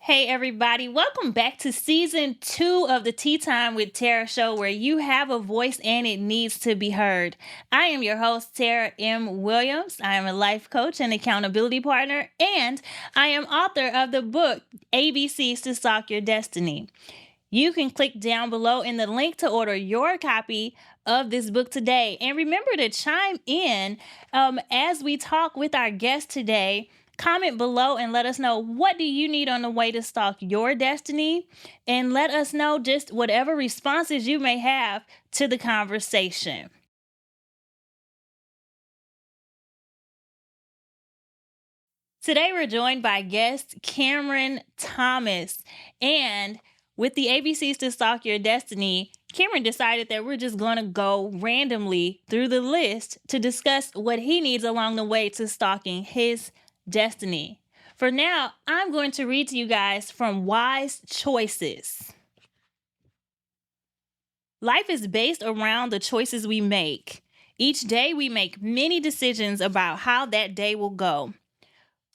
Hey everybody, welcome back to season 2 of the Tea Time with Tarah show, where you have a voice and it needs to be heard. I am your host, Tarah M. Williams. I am a life coach and accountability partner, and I am author of the book, ABCs to Stalk Your Destiny. You can click down below in the link to order your copy of this book today. And remember to chime in as we talk with our guest today. Comment below and let us know, what do you need on the way to stalk your destiny? And let us know just whatever responses you may have to the conversation. Today we're joined by guest Camron Thomas. And with the ABCs to Stalk Your Destiny, Camron decided that we're just going to go randomly through the list to discuss what he needs along the way to stalking his destiny. For now, I'm going to read to you guys from Wise Choices. Life is based around the choices we make. Each day we make many decisions about how that day will go.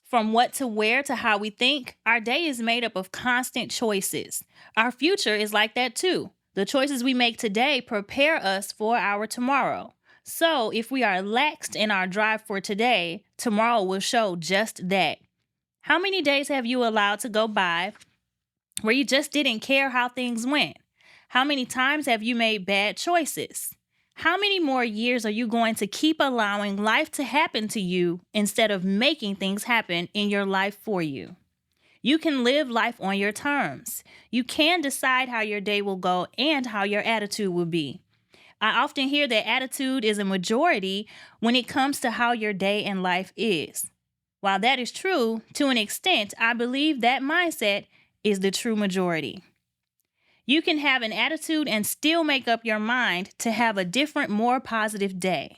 From what to wear to how we think, our day is made up of constant choices. Our future is like that too. The choices we make today prepare us for our tomorrow. So if we are laxed in our drive for today, tomorrow will show just that. How many days have you allowed to go by where you just didn't care how things went? How many times have you made bad choices? How many more years are you going to keep allowing life to happen to you instead of making things happen in your life for you? You can live life on your terms. You can decide how your day will go and how your attitude will be. I often hear that attitude is a majority when it comes to how your day and life is. While that is true, to an extent, I believe that mindset is the true majority. You can have an attitude and still make up your mind to have a different, more positive day.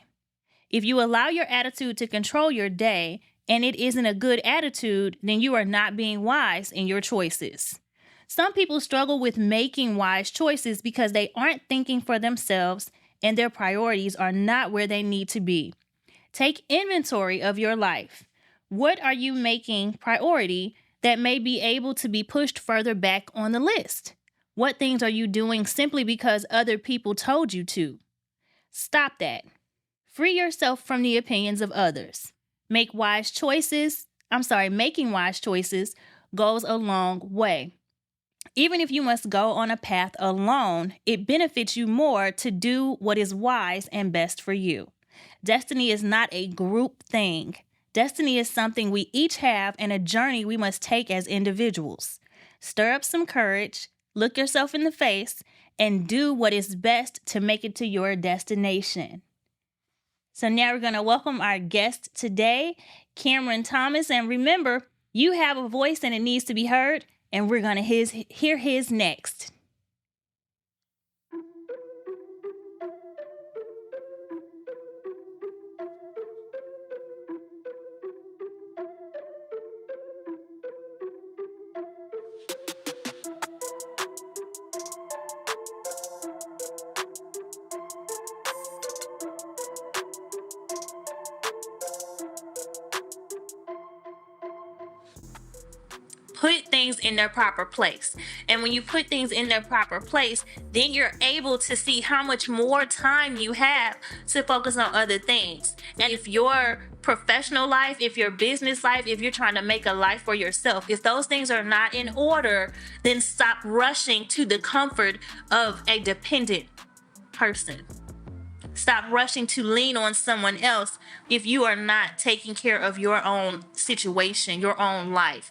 If you allow your attitude to control your day and it isn't a good attitude, then you are not being wise in your choices. Some people struggle with making wise choices because they aren't thinking for themselves and their priorities are not where they need to be. Take inventory of your life. What are you making priority that may be able to be pushed further back on the list? What things are you doing simply because other people told you to? Stop that. Free yourself from the opinions of others. Making wise choices goes a long way. Even if you must go on a path alone, it benefits you more to do what is wise and best for you. Destiny is not a group thing. Destiny is something we each have and a journey we must take as individuals. Stir up some courage, look yourself in the face, and do what is best to make it to your destination. So now we're going to welcome our guest today, Camron Thomas. And remember, you have a voice and it needs to be heard. And we're going to hear his next. Put things in their proper place. And when you put things in their proper place, then you're able to see how much more time you have to focus on other things. And if your professional life, if your business life, if you're trying to make a life for yourself, if those things are not in order, then stop rushing to the comfort of a dependent person. Stop rushing to lean on someone else if you are not taking care of your own situation, your own life.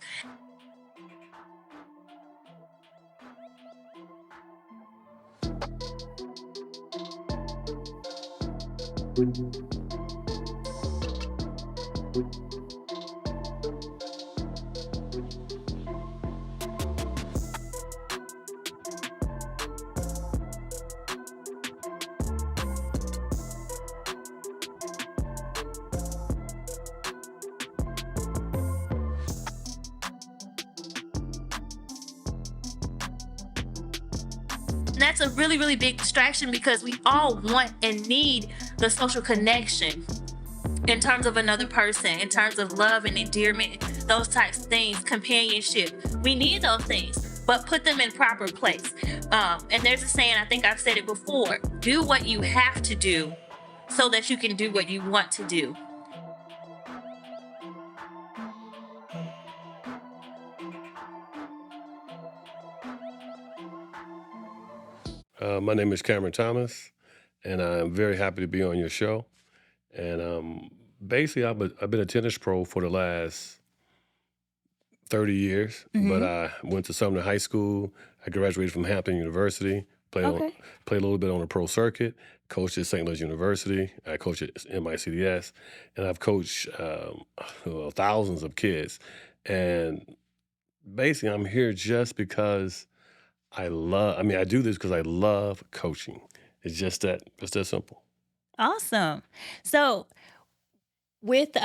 And that's a really, really big distraction because we all want and need the social connection in terms of another person, in terms of love and endearment, those types of things, companionship. We need those things, but put them in proper place. And there's a saying, I think I've said it before, do what you have to do so that you can do what you want to do. My name is Camron Thomas, and I'm very happy to be on your show. And basically, I've been a tennis pro for the last 30 years, but Mm-hmm. I went to Sumner High School. I graduated from Hampton University, Okay. played a little bit on the pro circuit, coached at St. Louis University. I coached at MICDS, and I've coached well, thousands of kids. And basically, I'm here just because I do this because I love coaching. It's that simple. Awesome. So with the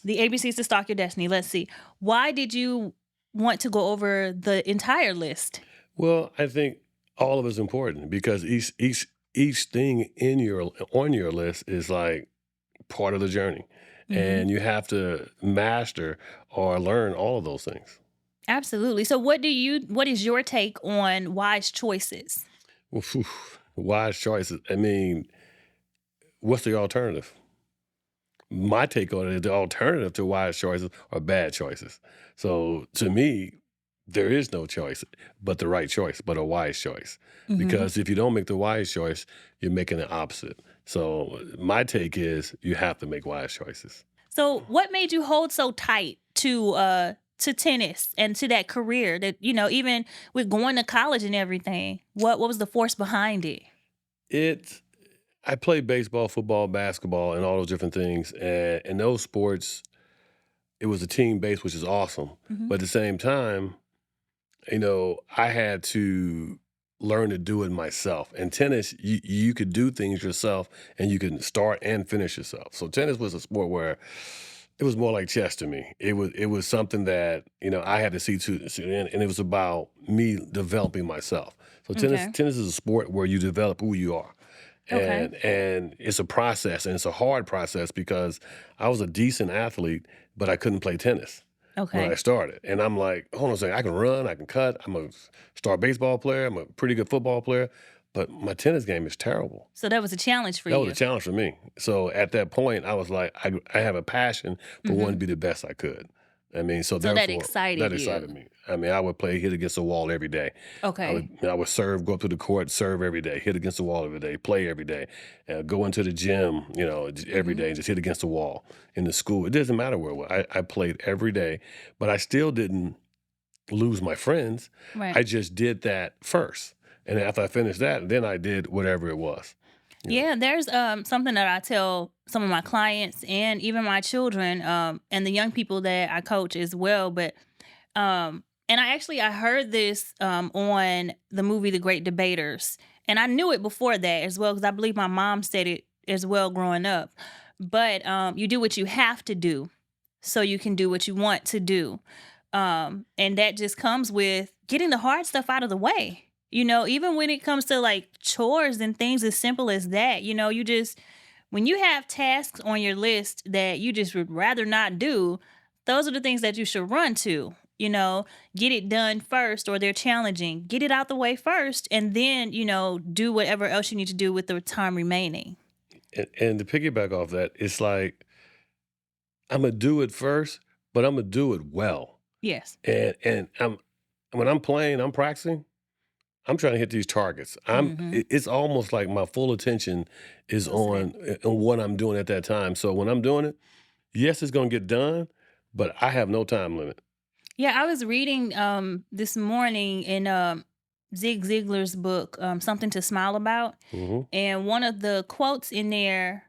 ABCs to Stalk Your Destiny, let's see. Why did you want to go over the entire list? Well, I think all of it's important because each thing on your list is like part of the journey. Mm-hmm. And you have to master or learn all of those things. Absolutely. So what is your take on wise choices? Well, phew, wise choices. I mean, what's the alternative? My take on it is the alternative to wise choices are bad choices. So to me, there is no choice but the right choice, but a wise choice. Mm-hmm. Because if you don't make the wise choice, you're making the opposite. So my take is you have to make wise choices. So what made you hold so tight to tennis and to that career that, even with going to college and everything? What was the force behind it? It I played baseball, football, basketball, and all those different things. And in those sports, it was a team base, which is awesome. Mm-hmm. But at the same time, I had to learn to do it myself. And tennis, you could do things yourself and you can start and finish yourself. So tennis was a sport where it was more like chess to me. It was something that, I had to see to, and it was about me developing myself. So tennis Okay. tennis is a sport where you develop who you are. Okay. And it's a process, and it's a hard process because I was a decent athlete, but I couldn't play tennis when I Okay. started. And I'm like, hold on a second, I can run, I can cut, I'm a star baseball player, I'm a pretty good football player, but my tennis game is terrible. So that was a challenge for That was a you. challenge for me. So at that point, I was like, I have a passion for wanting to Mm-hmm. be the best I could. I mean, so So that therefore, that excited excited you. me. I mean, I would play hit against the wall every day. Okay. I would serve, go up to the court, serve every day, hit against the wall every day, play every day, go into the gym, every Mm-hmm. day, and just hit against the wall in the school. It doesn't matter where it was. I played every day, but I still didn't lose my friends. Right. I just did that first. And after I finished that, then I did whatever it was. You know. Yeah, there's something that I tell some of my clients and even my children and the young people that I coach as well. But and I heard this on the movie The Great Debaters, and I knew it before that as well because I believe my mom said it as well growing up. But you do what you have to do so you can do what you want to do. And that just comes with getting the hard stuff out of the way. Even when it comes to like chores and things as simple as that, when you have tasks on your list that you just would rather not do, those are the things that you should run to. Get it done first, or they're challenging. Get it out the way first, and then, do whatever else you need to do with the time remaining. And to piggyback off that, it's like I'm gonna do it first, but I'm gonna do it well. Yes. And when I'm playing, I'm practicing. I'm trying to hit these targets. Mm-hmm. It's almost like my full attention is So sad. on what I'm doing at that time. So when I'm doing it, yes, it's gonna get done, but I have no time limit. Yeah, I was reading this morning in Zig Ziglar's book, Something to Smile About. Hmm. And one of the quotes in there,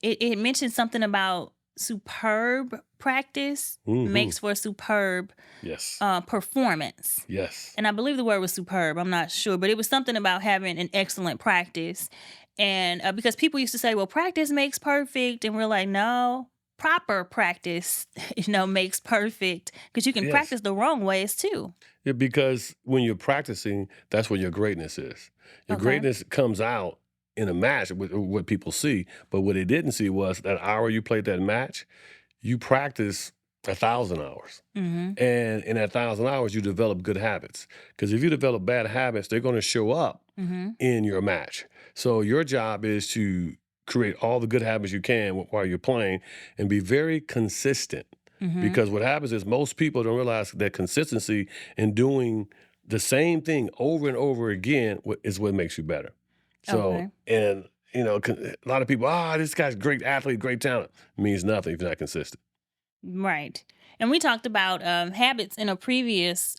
it mentioned something about superb practice Hmm. makes for superb Yes. performance. Yes. And I believe the word was superb. I'm not sure, but it was something about having an excellent practice. And because people used to say, well, practice makes perfect. And we're like, no, proper practice, makes perfect, because you can Yes. practice the wrong ways too. Yeah, because when you're practicing, that's where your greatness is. Your Okay. greatness comes out in a match with what people see, but what they didn't see was that hour you played that match, you practice 1,000 hours. Mm-hmm. And in that 1,000 hours, you develop good habits. Because if you develop bad habits, they're going to show up Mm-hmm. in your match. So your job is to create all the good habits you can while you're playing and be very consistent. Mm-hmm. Because what happens is most people don't realize that consistency in doing the same thing over and over again is what makes you better. So, Okay. and a lot of people, this guy's great athlete, great talent, means nothing if you're not consistent. Right. And we talked about habits in a previous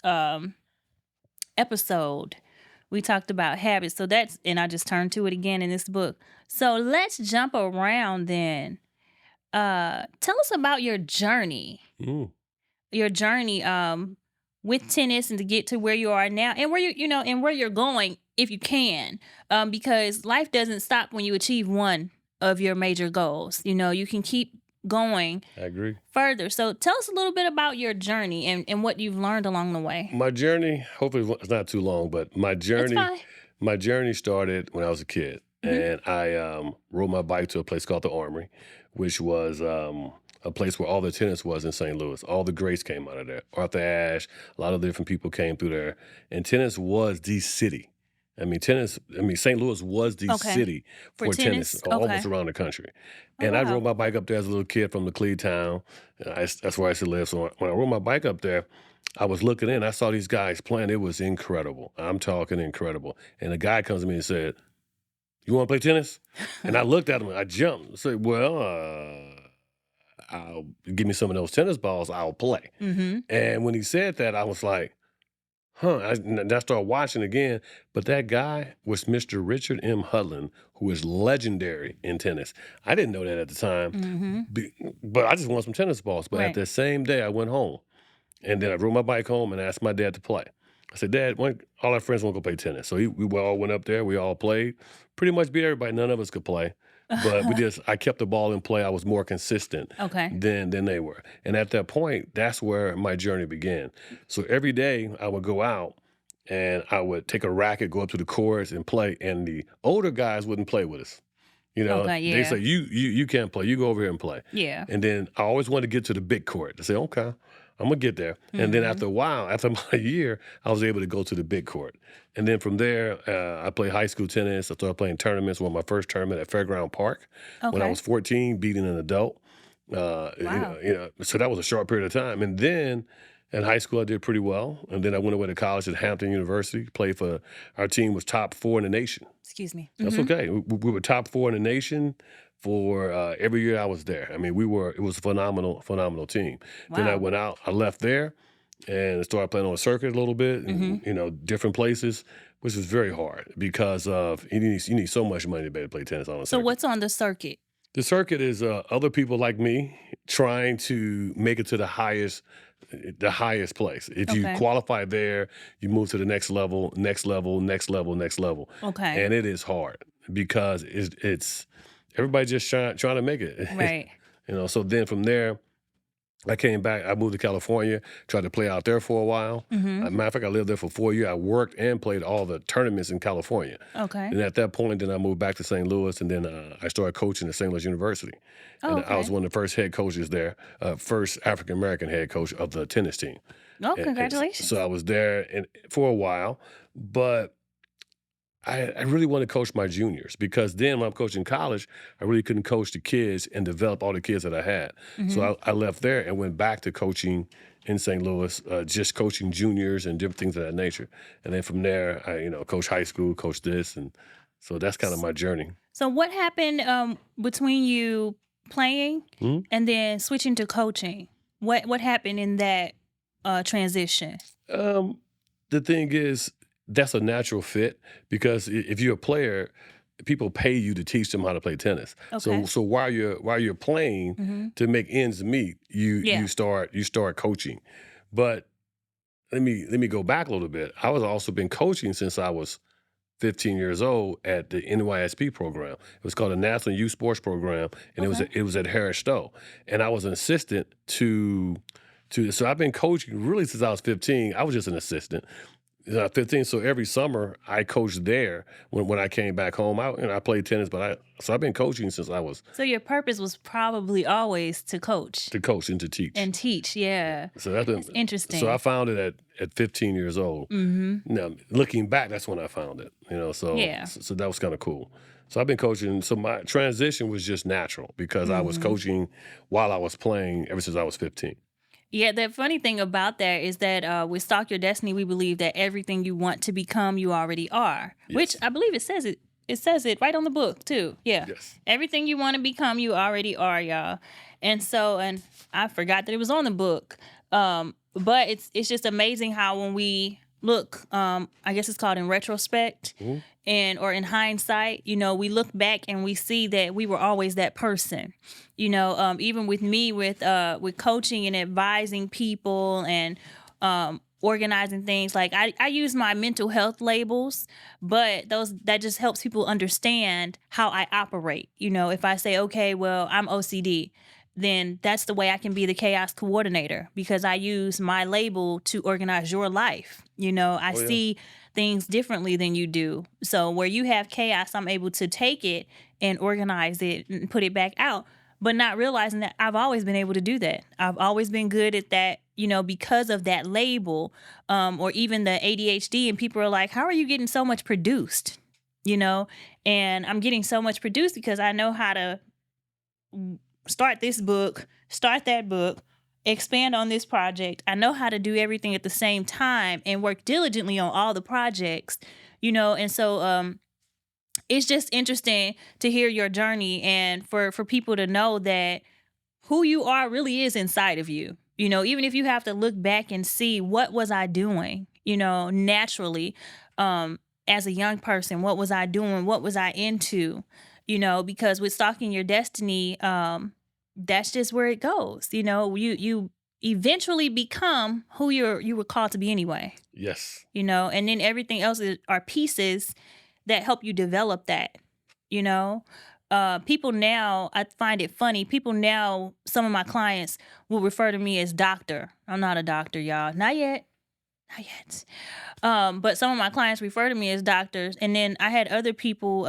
episode. We talked about habits. So and I just turned to it again in this book. So let's jump around then. Tell us about your journey. Mm. Your journey with tennis and to get to where you are now and where and where you're going if you can. Because life doesn't stop when you achieve one of your major goals. You can keep going I agree. further. So tell us a little bit about your journey and what you've learned along the way. My journey, hopefully it's not too long, but my It's journey, fine. my journey started when I was a kid, and I rode my bike to a place called the Armory, which was a place where all the tennis was in St. Louis. All the greats came out of there. Arthur Ashe, a lot of different people came through there, and tennis was the city. St. Louis was the Okay. city For for tennis, tennis? almost Okay. around the country. Oh, And I wow. rode my bike up there as a little kid from the Clee town. That's where I used to live. So when I rode my bike up there, I was looking in. I saw these guys playing. It was incredible. I'm talking incredible. And a guy comes to me and said, "You want to play tennis?" And I looked at him and I jumped. I said, "Well, I'll give me some of those tennis balls. I'll play." Mm-hmm. And when he said that, I was like, "Huh?" And I started watching again. But that guy was Mr. Richard M. Hudlin, who is legendary in tennis. I didn't know that at the time, Mm-hmm. but I just wanted some tennis balls. But at Right. the same day, I went home. And then I rode my bike home and asked my dad to play. I said, "Dad, all our friends want to go play tennis." So we all went up there. We all played. Pretty much beat everybody. None of us could play. But I kept the ball in play. I was more consistent Okay. than they were. And at that point, that's where my journey began. So every day I would go out and I would take a racket, go up to the courts and play. And the older guys wouldn't play with us. Okay. They Yeah. say, you can't play. You go over here and play. Yeah. And then I always wanted to get to the big court. I say, okay, I'm gonna get there. And then Mm-hmm. after a while, after about a year, I was able to go to the big court. And then from there, I played high school tennis. I started playing tournaments. Won my first tournament at Fairground Park when I Okay. was 14, beating an adult. Wow. So that was a short period of time. And then in high school, I did pretty well. And then I went away to college at Hampton University. Played for our team was top 4 in the nation. Excuse me. That's Mm-hmm. okay. We were top 4 in the nation for every year I was there. I mean, it was a phenomenal team. Then I Wow. went out, I left there and started playing on the circuit a little bit, and, Mm-hmm. different places, which was very hard because of you need so much money to be able to play tennis on a So circuit. what's on the circuit? The circuit is other people like me trying to make it to the highest place. If you Okay. qualify there, you move to the next level, next level, next level, next level. Okay. And it is hard because it's everybody just trying to make it. Right. So then from there, I came back. I moved to California, tried to play out there for a while. Mm-hmm. Matter of fact, I lived there for 4 years. I worked and played all the tournaments in California. Okay. And at that point, then I moved back to St. Louis, and then I started coaching at St. Louis University. Oh, And I was okay. one of the first head coaches there, first African American head coach of the tennis team. Oh, And congratulations. so I was there for a while, but I really want to coach my juniors because then when I'm coaching college, I really couldn't coach the kids and develop all the kids that I had. Mm-hmm. So I left there and went back to coaching in St. Louis, just coaching juniors and different things of that nature. And then from there, I coach high school, coach this, and so that's kind of my journey. So what happened between you playing Mhm. and then switching to coaching? What happened in that transition? The thing is, that's a natural fit because if you're a player, people pay you to teach them how to play tennis. Okay. So while you're playing Mm-hmm. to make ends meet, Yeah. you start coaching. But let me go back a little bit. I was also been coaching since I was 15 years old at the NYSP program. It was called the National Youth Sports Program, and Okay. it was at Harris Stowe. And I was an assistant to so I've been coaching really since I was 15. I was just an assistant. 15. So every summer I coached there. When I came back home, I played tennis, so I've been coaching since I was So your purpose was probably always to coach to coach and to teach. and teach. Yeah. So that's been That's so I interesting. found it at 15 years old. Mhm. Now looking back, that's when I found it. Yeah. So that was kind of cool. So I've been coaching. So my transition was just natural because I was Mhm. coaching while I was playing ever since I was 15. Yeah, the funny thing about that is that with Stalk Your Destiny, we believe that everything you want to become, you already are. Which Yes. I believe it says it. It says it right on the book too. Yeah, Yes. everything you want to become, you already are, y'all. And I forgot that it was on the book. But it's just amazing how when we look, I guess it's called in retrospect, Mhm. and or in hindsight, we look back and we see that we were always that person. Even with me with coaching and advising people and organizing things, like I use my mental health labels, but those that just helps people understand how I operate. If I say, okay, well, I'm OCD, then that's the way I can be the chaos coordinator because I use my label to organize your life. I Oh yeah. see things differently than you do. So where you have chaos, I'm able to take it and organize it and put it back out, but not realizing that I've always been able to do that. I've always been good at that, because of that label, or even the ADHD. And people are like, how are you getting so much produced? And I'm getting so much produced because I know how to start this book, start that book, expand on this project. I know how to do everything at the same time and work diligently on all the projects, and so it's just interesting to hear your journey and for people to know that who you are really is inside of you. Even if you have to look back and see what was I doing, naturally, as a young person, what was I doing? What was I into? Because with stalking your destiny, that's just where it goes. You eventually become who you were called to be anyway. Yes. And then everything else are pieces that help you develop that. You know, people now, I find it funny. People now, some of my clients will refer to me as doctor. I'm not a doctor, y'all. Not yet. Not yet. But some of my clients refer to me as doctors. And then I had other people,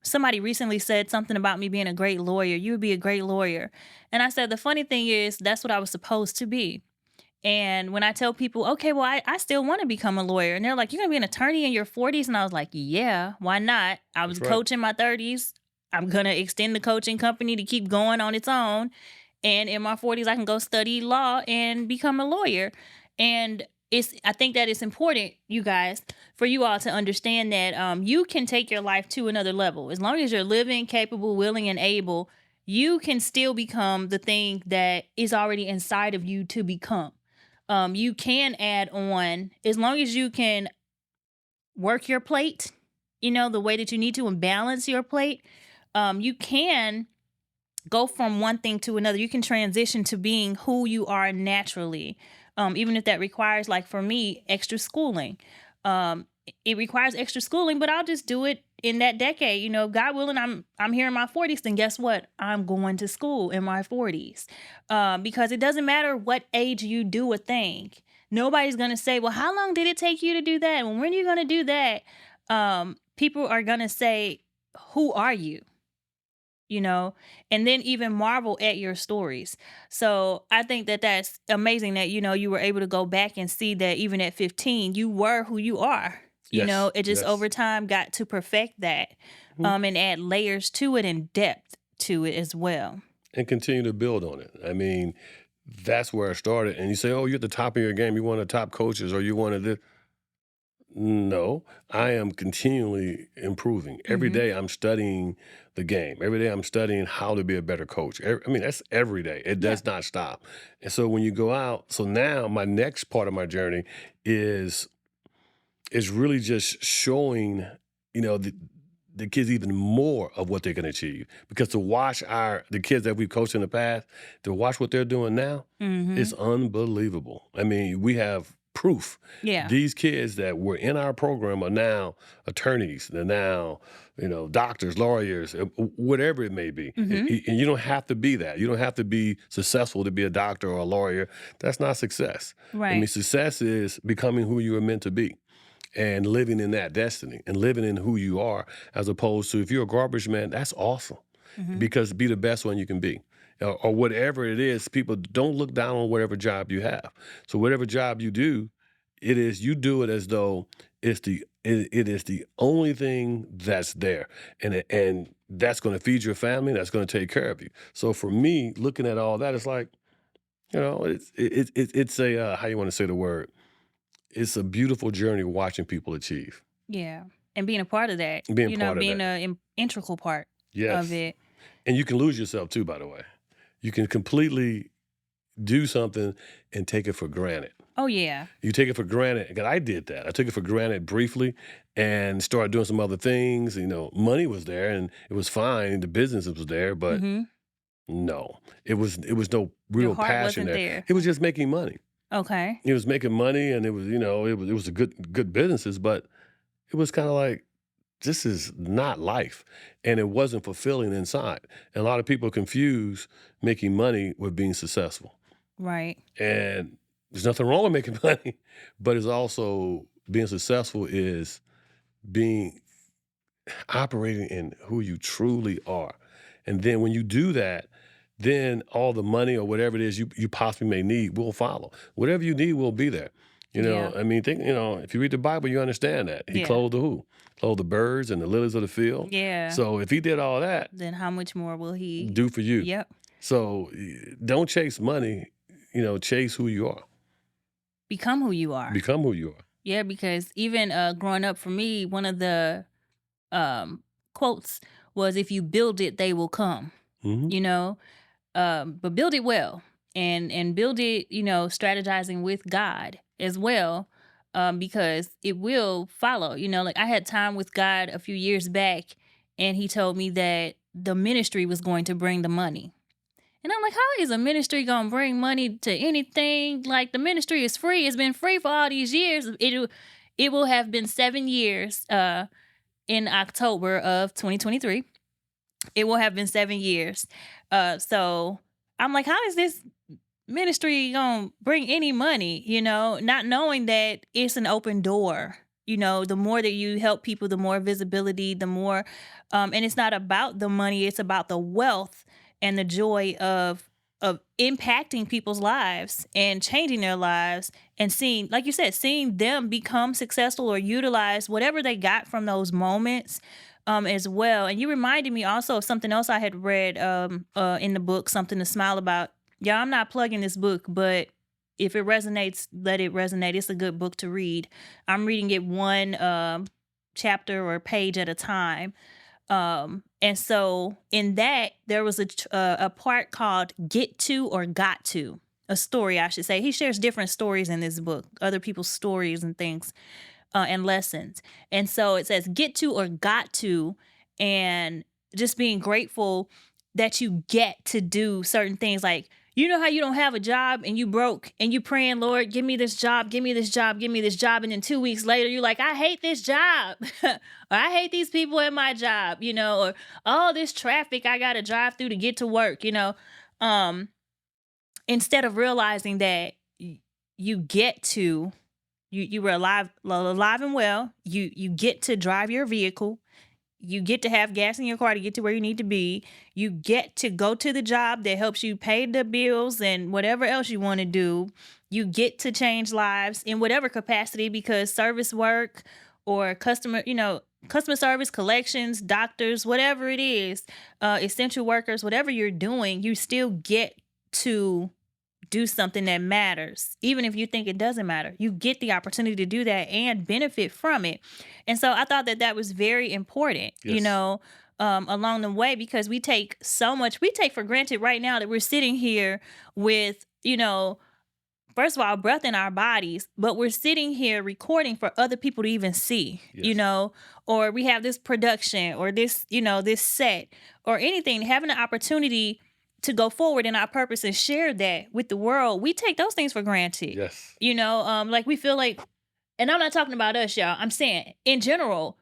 somebody recently said something about me being a great lawyer. You would be a great lawyer. And I said, the funny thing is, that's what I was supposed to be. And when I tell people, okay, well, I still want to become a lawyer. And they're like, you're going to be an attorney in your 40s? And I was like, yeah, why not? I was That's a right. coach in my 30s. I'm going to extend the coaching company to keep going on its own. And in my 40s, I can go study law and become a lawyer. And I think that it's important, you guys, for you all to understand that you can take your life to another level. As long as you're living, capable, willing, and able, you can still become the thing that is already inside of you to become. You can add on as long as you can work your plate, the way that you need to and balance your plate. You can go from one thing to another. You can transition to being who you are naturally, even if that requires, like for me, extra schooling. It requires extra schooling, but I'll just do it in that decade. God willing, I'm here in my 40s. Then guess what? I'm going to school in my 40s, because it doesn't matter what age you do a thing. Nobody's gonna say, "Well, how long did it take you to do that? And when are you gonna do that?" People are gonna say, "Who are you?" And then even marvel at your stories. So I think that that's amazing that, you were able to go back and see that even at 15, you were who you are. Yes. It just Yes. over time got to perfect that, Mhm. and add layers to it and depth to it as well. And continue to build on it. I mean, that's where I started. And you say, oh, you're at the top of your game. You're one of the top coaches, or you're one of the. No, I am continually improving. Every Hmm. day I'm studying the game. Every day I'm studying how to be a better coach. I mean, that's every day. It Yeah. does not stop. And so when you go out, so now my next part of my journey is really just showing, the kids even more of what they can achieve. Because to watch the kids that we've coached in the past, to watch what they're doing now, Hmm. it's unbelievable. I mean, we have proof. Yeah. These kids that were in our program are now attorneys. They're now, doctors, lawyers, whatever it may be. Hmm. And you don't have to be that. You don't have to be successful to be a doctor or a lawyer. That's not success. I mean, Right. success is becoming who you are meant to be. and living in that destiny and living in who you are, as opposed to if you're a garbage man, that's awesome Mhm. because be the best one you can be. Or whatever it is, people don't look down on whatever job you have. So whatever job you do, you do it as though it is the only thing that's there, and that's going to feed your family, that's going to take care of you. So for me, looking at all that, it's like it's a how you want to say the word. It's a beautiful journey watching people achieve, Yeah. And being a part of that, being part of being that. an integral part of Yes, it. and you can lose yourself too. By the way, you can completely do something and take it for granted. Oh, yeah. You take it for granted. Because I did that. I took it for granted briefly and started doing some other things. Money was there and it was fine. The business was there, but Mhm. no, it was no Your real heart passion wasn't there. there. It was just making money. Okay. It was making money, and it was a good businesses, but it was kind of like this is not life, and it wasn't fulfilling inside. And a lot of people confuse making money with being successful. Right. And there's nothing wrong with making money, but it's also being successful is being operating in who you truly are. And then when you do that, then all the money or whatever it is you possibly may need will follow. Whatever you need will be there. Yeah. I mean, if you read the Bible, you understand that. He Yeah. clothed the who? Clothed the birds and the lilies of the field. Yeah. So if he did all that, Then how much more will he? do for you. Yep. So don't chase money, chase who you are. Become who you are. Become who you are. Yeah, because even growing up for me, one of the quotes was, "If you build it, they will come." Hmm. You know, but build it well, and build it, strategizing with God as well, because it will follow. Like I had time with God a few years back, and He told me that the ministry was going to bring the money. And I'm like, how is a ministry gonna bring money to anything? Like the ministry is free. It's been free for all these years. It will have been 7 years in October of 2023. It will have been 7 years. So I'm like, how is this ministry gonna bring any money? Not knowing that it's an open door. The more that you help people, the more visibility, the more, and it's not about the money. It's about the wealth and the joy of impacting people's lives and changing their lives and seeing, like you said, seeing them become successful or utilize whatever they got from those moments, as well. And you reminded me also of something else I had read in the book, Something to Smile About. Yeah, I'm not plugging this book, but if it resonates, let it resonate. It's a good book to read. I'm reading it one chapter or page at a time. And so in that, there was a part called Get To or Got To. A story, I should say. He shares different stories in this book, other people's stories and things, and lessons. And so it says get to or got to, and just being grateful that you get to do certain things. Like, how you don't have a job and you broke and you praying, Lord, give me this job, give me this job, give me this job. And then 2 weeks later, you're like, I hate this job. Or I hate these people at my job, or all this traffic I got to drive through to get to work, um, instead of realizing that you get to, you were alive and well. You get to drive your vehicle. You get to have gas in your car to get to where you need to be. You get to go to the job that helps you pay the bills and whatever else you want to do. You get to change lives in whatever capacity, because service work or customer service, collections, doctors, whatever it is, essential workers, whatever you're doing, you still get to do something that matters. Even if you think it doesn't matter, you get the opportunity to do that and benefit from it. And so I thought that was very important, Yes. along the way, because we take for granted right now that we're sitting here with, first of all, breath in our bodies, but we're sitting here recording for other people to even see, Yes. or we have this production or this, this set or anything, having an opportunity to go forward in our purpose and share that with the world. We take those things for granted. Yes. Like we feel like, and I'm not talking about us, y'all. I'm saying in general,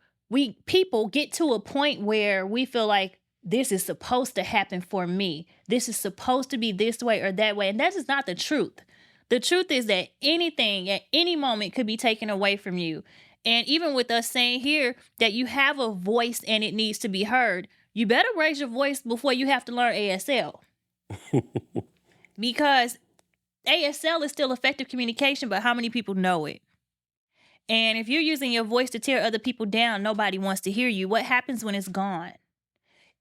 people get to a point where we feel like this is supposed to happen for me. This is supposed to be this way or that way. And that is not the truth. The truth is that anything at any moment could be taken away from you. And even with us saying here that you have a voice and it needs to be heard, you better raise your voice before you have to learn ASL, because ASL is still effective communication, but how many people know it? And if you're using your voice to tear other people down, nobody wants to hear you. What happens when it's gone?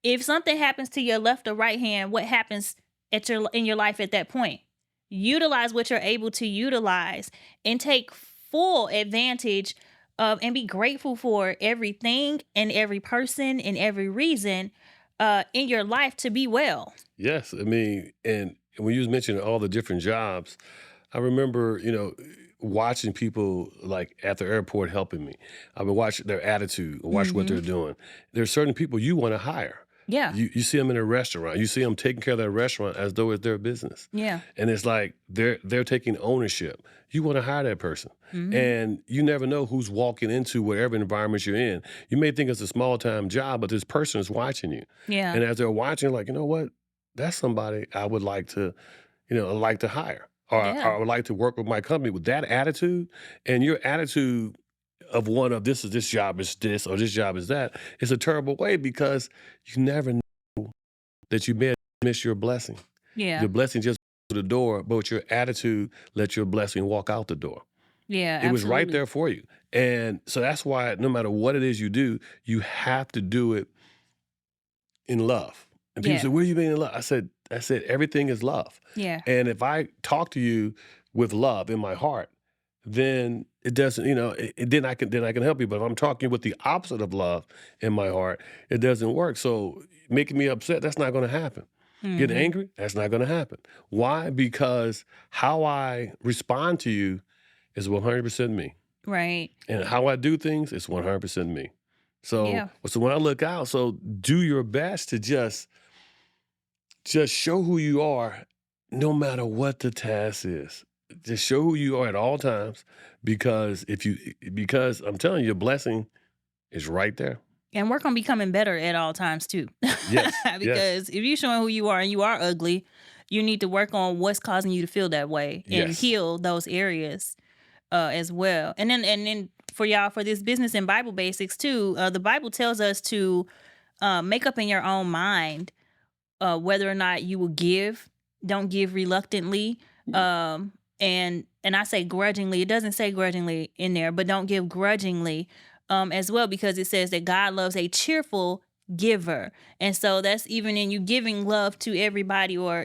If something happens to your left or right hand, what happens in your life at that point? Utilize what you're able to utilize and take full advantage of and be grateful for everything and every person and every reason in your life to be well. Yes, I mean, and when you was mentioning all the different jobs, I remember, watching people like at the airport helping me. I would watch their attitude, watch what Hmm. they're doing. There's certain people you want to hire. Yeah. You see them in a restaurant. You see them taking care of their restaurant as though it's their business, Yeah. and it's like they're taking ownership. You want to hire that person, Hmm. and you never know who's walking into whatever environment you're in. You may think it's a small time job, but this person is watching you, Yeah. and as they're watching, like, you know what, that's somebody I would like to, like to hire, or Yeah. I would like to work with my company with that attitude, and your attitude of one of this job is this or this job is that. It's a terrible way because you never know that you may miss your blessing. Yeah. Your blessing just to the door, but your attitude let your blessing walk out the door. Yeah. It was right Absolutely. there for you. And so that's why no matter what it is you do, you have to do it in love. And people Yeah. say, "Where you been in love?" I said, everything is love. Yeah. And if I talk to you with love in my heart, then it doesn't, then I can help you. But if I'm talking with the opposite of love in my heart, it doesn't work. So making me upset, that's not going to happen. Getting Hmm. angry, that's not going to happen. Why? Because how I respond to you is 100% me. Right. And how I do things is 100% me. So, Yeah. so when I look out, so do your best to just show who you are, no matter what the task is. Just show who you are at all times, because I'm telling you, your blessing is right there. And work on becoming better at all times too. Yes, yes, Because if you're showing who you are and you are ugly, you need to work on what's causing you to feel that way and yes. heal those areas as well. And then for y'all, for this business and Bible basics too, the Bible tells us to make up in your own mind whether or not you will give. Don't give reluctantly. And I say grudgingly. It doesn't say grudgingly in there, but don't give grudgingly as well, because it says that God loves a cheerful giver. And so that's even in you giving love to everybody, or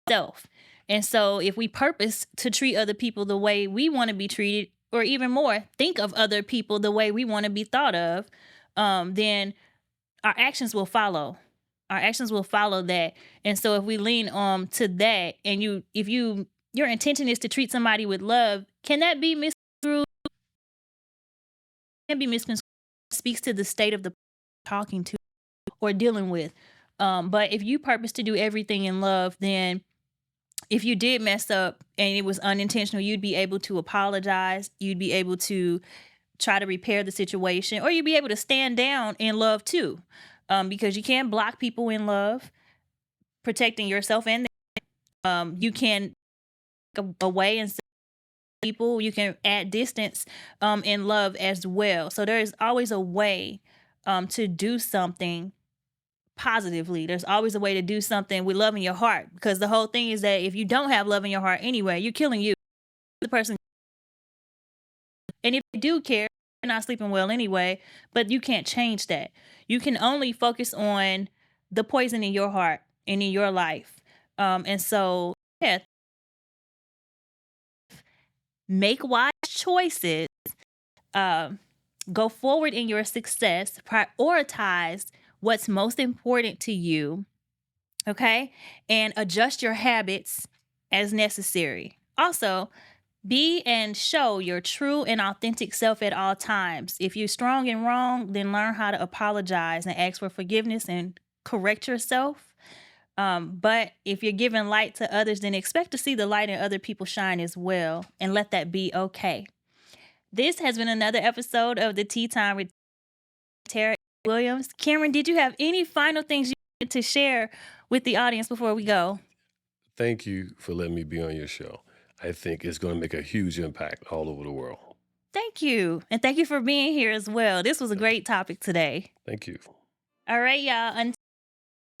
self. And so if we purpose to treat other people the way we want to be treated, or even more, think of other people the way we want to be thought of, then our actions will follow. Our actions will follow that. And so if we lean to that, and if your intention is to treat somebody with love, can that be misconstrued? Can be misconstrued. Speaks to the state of the talking to or dealing with. But if you purpose to do everything in love, then if you did mess up and it was unintentional, you'd be able to apologize. You'd be able to try to repair the situation, or you'd be able to stand down in love too, because you can't block people in love, protecting yourself and you can away and people. You can add distance in love as well. So there is always a way to do something positively. There's always a way to do something with love in your heart, because the whole thing is that if you don't have love in your heart anyway, you're killing you, the person. And if you do care, you're not sleeping well anyway, but you can't change that. You can only focus on the poison in your heart and in your life. And so, yeah, make wise choices. Um, Go forward in your success. Prioritize what's most important to you. Okay. And adjust your habits as necessary. Also, be and show your true and authentic self at all times. If you're strong and wrong, then learn how to apologize and ask for forgiveness and correct yourself. But if you're giving light to others, then expect to see the light in other people shine as well, and let that be okay. This has been another episode of the Tea Time with Tarah Williams. Cameron, did you have any final things you wanted to share with the audience before we go? Thank you for letting me be on your show. I think it's going to make a huge impact all over the world. Thank you. And thank you for being here as well. This was a great topic today. Thank you. All right, y'all. Until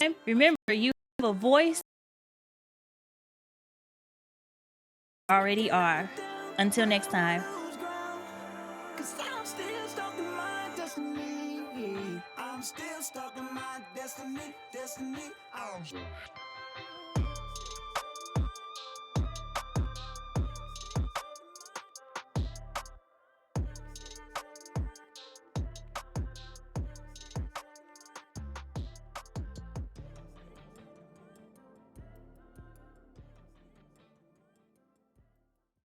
next time, remember, you have a voice. Already are. Until next time. Cause I'm still stuck in my destiny. I'm still stuck in my destiny. Oh.